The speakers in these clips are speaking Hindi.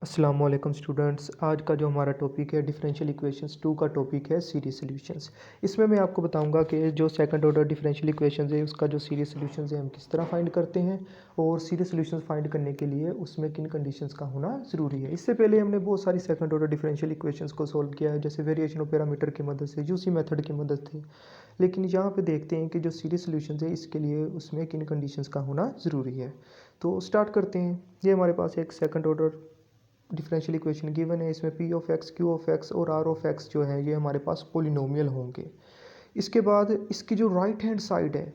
अस्सलाम वालेकुम स्टूडेंट्स। आज का जो हमारा टॉपिक है डिफरेंशियल इक्वेशंस 2 का टॉपिक है सीरीज सॉल्यूशंस। इसमें मैं आपको बताऊंगा कि जो सेकंड ऑर्डर डिफरेंशियल इक्वेशंस है उसका जो सीरीज सॉल्यूशंस है हम किस तरह फाइंड करते हैं और सीरीज सॉल्यूशंस फाइंड करने के लिए उसमें किन कंडीशंस का होना ज़रूरी है। इससे पहले हमने बहुत सारी सेकंड ऑर्डर डिफरेंशियल इक्वेशंस को सोल्व किया है, जैसे वेरिएशन ऑफ पैरामीटर की मदद से, यूसी मेथड की मदद से। लेकिन यहाँ पे देखते हैं कि जो सीरीज सॉल्यूशंस है इसके लिए उसमें किन कंडीशंस का होना ज़रूरी है। तो स्टार्ट करते हैं। ये हमारे पास एक second order differential equation given है। इसमें P of x, Q of x और आर ऑफ एक्स जो है ये हमारे पास पोलिनोमियल होंगे। इसके बाद इसकी जो राइट हैंड साइड है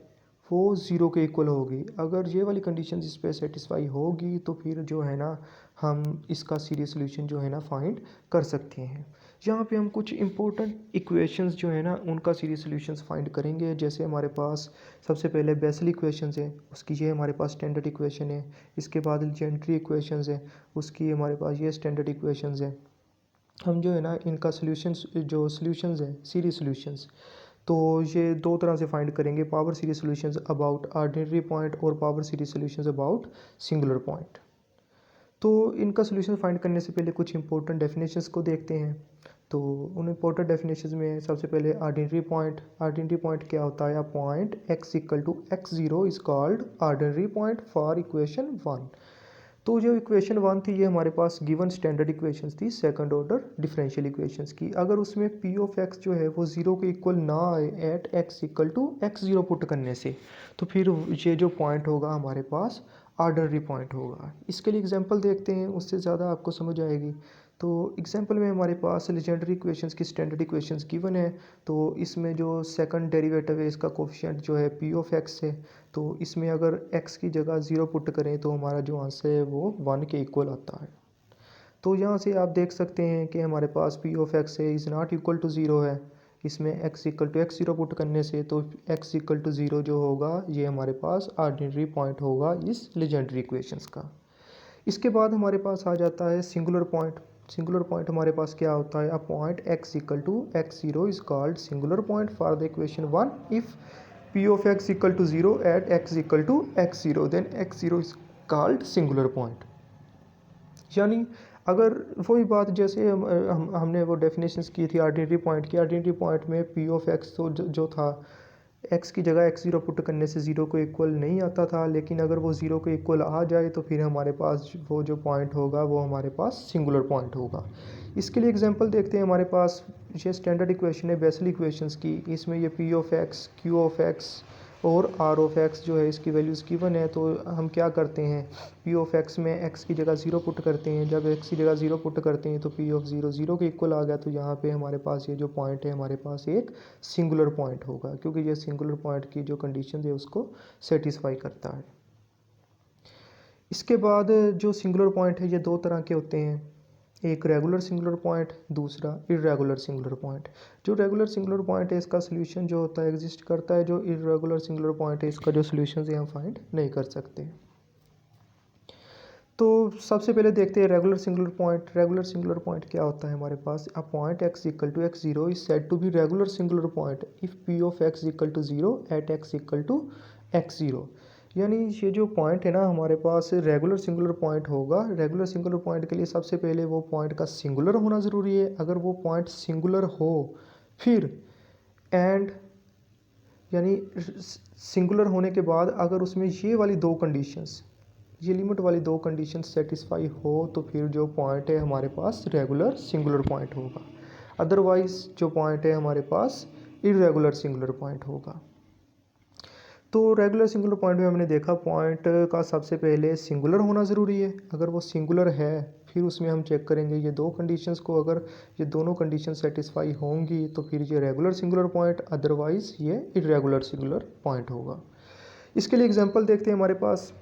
वो ज़ीरो के इक्वल होगी। अगर ये वाली कंडीशन इस पर सेटिस्फाई होगी तो फिर जो है ना हम इसका सीरीज सोल्यूशन जो है ना फाइंड कर सकते हैं। यहाँ पे हम कुछ इंपॉर्टेंट इक्वेशंस जो है ना उनका सीरीज सोल्यूशंस फाइंड करेंगे। जैसे हमारे पास सबसे पहले बेसल इक्वेशंस है, उसकी ये हमारे पास स्टैंडर्ड इक्वेशन है। इसके बाद लेजेंड्री इक्वेशंस है, उसकी हमारे पास ये स्टैंडर्ड इक्वेशंस है। हम जो है ना इनका सोल्यूशंस जो सोल्यूशंस है सीरीज सोल्यूशंस, तो ये दो तरह से फाइंड करेंगे, power series solutions about ordinary point और power series solutions about singular point. तो इनका सॉल्यूशन फाइंड करने से पहले कुछ इंपॉर्टेंट डेफिनेशंस को देखते हैं। तो उन इंपॉर्टेंट डेफिनेशंस में सबसे पहले आर्डिनरी पॉइंट क्या होता है? Point X equal to X zero is called ordinary point for equation 1। तो जो इक्वेशन 1 थी ये हमारे पास गिवन स्टैंडर्ड इक्वेशंस थी सेकंड ऑर्डर डिफरेंशियल इक्वेशंस की। अगर उसमें पी ऑफ एक्स जो है वो ज़ीरो के इक्वल ना आए at X equal to X zero put करने से, तो फिर ये जो पॉइंट होगा हमारे पास आर्डिनरी पॉइंट होगा। इसके लिए एग्जांपल देखते हैं, उससे ज़्यादा आपको समझ आएगी। तो एग्जांपल में हमारे पास लेजेंडरी इक्वेशंस की स्टैंडर्ड इक्वेशंस गिवन है। तो इसमें जो सेकंड डेरिवेटिव है इसका कोफिशिएंट जो है पी ऑफ एक्स है। तो इसमें अगर x की जगह ज़ीरो पुट करें तो हमारा जो आंसर है वो 1 के इक्वल आता है। तो यहाँ से आप देख सकते हैं कि हमारे पास p ऑफ x है is not equal to zero है। इसमें x equal to X zero put करने से तो x इक्वल टू ज़ीरो जो होगा ये हमारे पास आर्डिनरी पॉइंट होगा इस लेजेंडरी इक्वेशंस का। इसके बाद हमारे पास आ जाता है सिंगुलर पॉइंट। सिंगुलर पॉइंट हमारे पास क्या होता है? A point x equal to X zero is called singular point for the equation 1 if p of x equal to 0 at x equal to x zero, then x zero is called singular point। यानी अगर वही बात जैसे हमने वो डेफिनेशंस की थी आर्डिनरी पॉइंट की। आर्डिनरी पॉइंट में p ऑफ x तो जो था x की जगह x ज़ीरो पुट करने से ज़ीरो को इक्वल नहीं आता था, लेकिन अगर वो ज़ीरो को इक्वल आ जाए तो फिर हमारे पास वो जो पॉइंट होगा वो हमारे पास सिंगुलर पॉइंट होगा। इसके लिए एग्जांपल देखते हैं। हमारे पास ये स्टैंडर्ड इक्वेशन है बेसल इक्वेशंस की। इसमें ये p of x, q of x और r ऑफ x जो है इसकी वैल्यूज़ गिवन है। तो हम क्या करते हैं, p ऑफ x में x की जगह ज़ीरो पुट करते हैं। जब x की जगह ज़ीरो पुट करते हैं तो p ऑफ ज़ीरो ज़ीरो के इक्वल आ गया। तो यहाँ पे हमारे पास ये जो पॉइंट है हमारे पास एक सिंगुलर पॉइंट होगा, क्योंकि ये सिंगुलर पॉइंट की जो कंडीशन है उसको सेटिस्फाई करता है। इसके बाद जो सिंगुलर पॉइंट है ये दो तरह के होते हैं, एक रेगुलर सिंगुलर पॉइंट, दूसरा इर्रेगुलर सिंगुलर पॉइंट। जो रेगुलर सिंगुलर पॉइंट है इसका सोल्यूशन जो होता है एग्जिस्ट करता है। जो इर्रेगुलर सिंगुलर पॉइंट है इसका जो सोल्यूशन है हम फाइंड नहीं कर सकते। तो सबसे पहले देखते हैं regular singular point. Regular singular point क्या होता है? हमारे पास a point x equal to X zero is said to be regular singular point if p of x equal to zero at x equal to X zero. यानी ये जो पॉइंट है ना हमारे पास रेगुलर सिंगुलर पॉइंट होगा। रेगुलर सिंगुलर पॉइंट के लिए सबसे पहले वो पॉइंट का सिंगुलर होना ज़रूरी है। अगर वो पॉइंट सिंगुलर हो फिर एंड यानी सिंगुलर होने के बाद अगर उसमें ये वाली दो कंडीशंस, ये लिमिट वाली दो कंडीशन सेटिस्फाई हो तो फिर जो पॉइंट है हमारे पास रेगुलर सिंगुलर पॉइंट होगा। अदरवाइज जो पॉइंट है हमारे पास इर्रेगुलर सिंगुलर पॉइंट होगा। तो रेगुलर सिंगुलर पॉइंट में हमने देखा पॉइंट का सबसे पहले सिंगुलर होना ज़रूरी है। अगर वो सिंगुलर है फिर उसमें हम चेक करेंगे ये दो कंडीशंस को। अगर ये दोनों कंडीशन सेटिस्फाई होंगी तो फिर ये रेगुलर सिंगुलर पॉइंट, अदरवाइज ये इर्रेगुलर सिंगुलर पॉइंट होगा। इसके लिए एग्जांपल देखते हैं। हमारे पास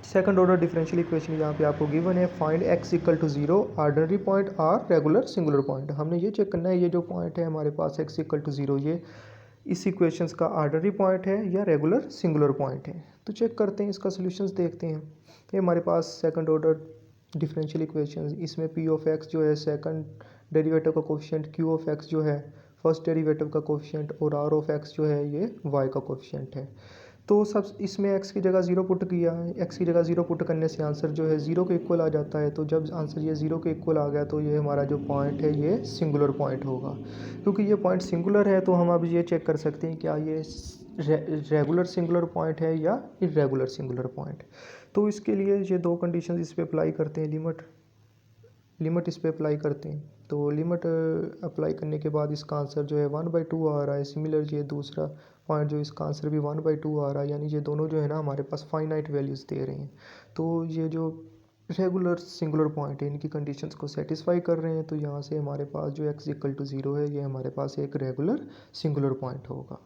सेकंड ऑर्डर डिफरेंशियल इक्वेशन यहाँ पे आपको गिवन है, find x equal to zero ordinary point or regular singular point. हमने ये चेक करना है ये जो पॉइंट है हमारे पास x इक्वल टू ज़ीरो ये इस इक्वेशंस का आर्डिनरी पॉइंट है या रेगुलर सिंगुलर पॉइंट है। तो चेक करते हैं, इसका सॉल्यूशंस देखते हैं। ये हमारे पास सेकंड ऑर्डर डिफरेंशियल इक्वेशन, इसमें p ऑफ x जो है सेकंड डेरिवेटिव का कोफिशिएंट, q ऑफ x जो है फर्स्ट डेरिवेटिव का कोफिशिएंट और r ऑफ x जो है ये y का कोफिशिएंट है। तो सब इसमें x की जगह 0 पुट किया है, x की जगह 0 पुट करने से आंसर जो है 0 के इक्वल आ जाता है। तो जब आंसर ये 0 के इक्वल आ गया तो ये हमारा जो पॉइंट है ये सिंगुलर पॉइंट होगा। क्योंकि ये पॉइंट सिंगुलर है तो हम अब ये चेक कर सकते हैं क्या ये रेगुलर सिंगुलर पॉइंट है या इरेगुलर सिंगुलर पॉइंट। तो इसके लिए ये दो कंडीशन इस पर अप्लाई करते हैं, लिमिट इस पर अप्लाई करते हैं। तो लिमिट अप्लाई करने के बाद इसका आंसर जो है 1/2 आ रहा है। सिमिलर ये दूसरा पॉइंट जो इसका आंसर भी 1/2 आ रहा है, यानी ये दोनों जो है ना हमारे पास फाइनाइट वैल्यूज़ दे रहे हैं। तो ये जो रेगुलर सिंगुलर पॉइंट है इनकी कंडीशंस को सेटिस्फाई कर रहे हैं। तो यहाँ से हमारे पास जो x = 0 है ये हमारे पास एक रेगुलर सिंगुलर पॉइंट होगा।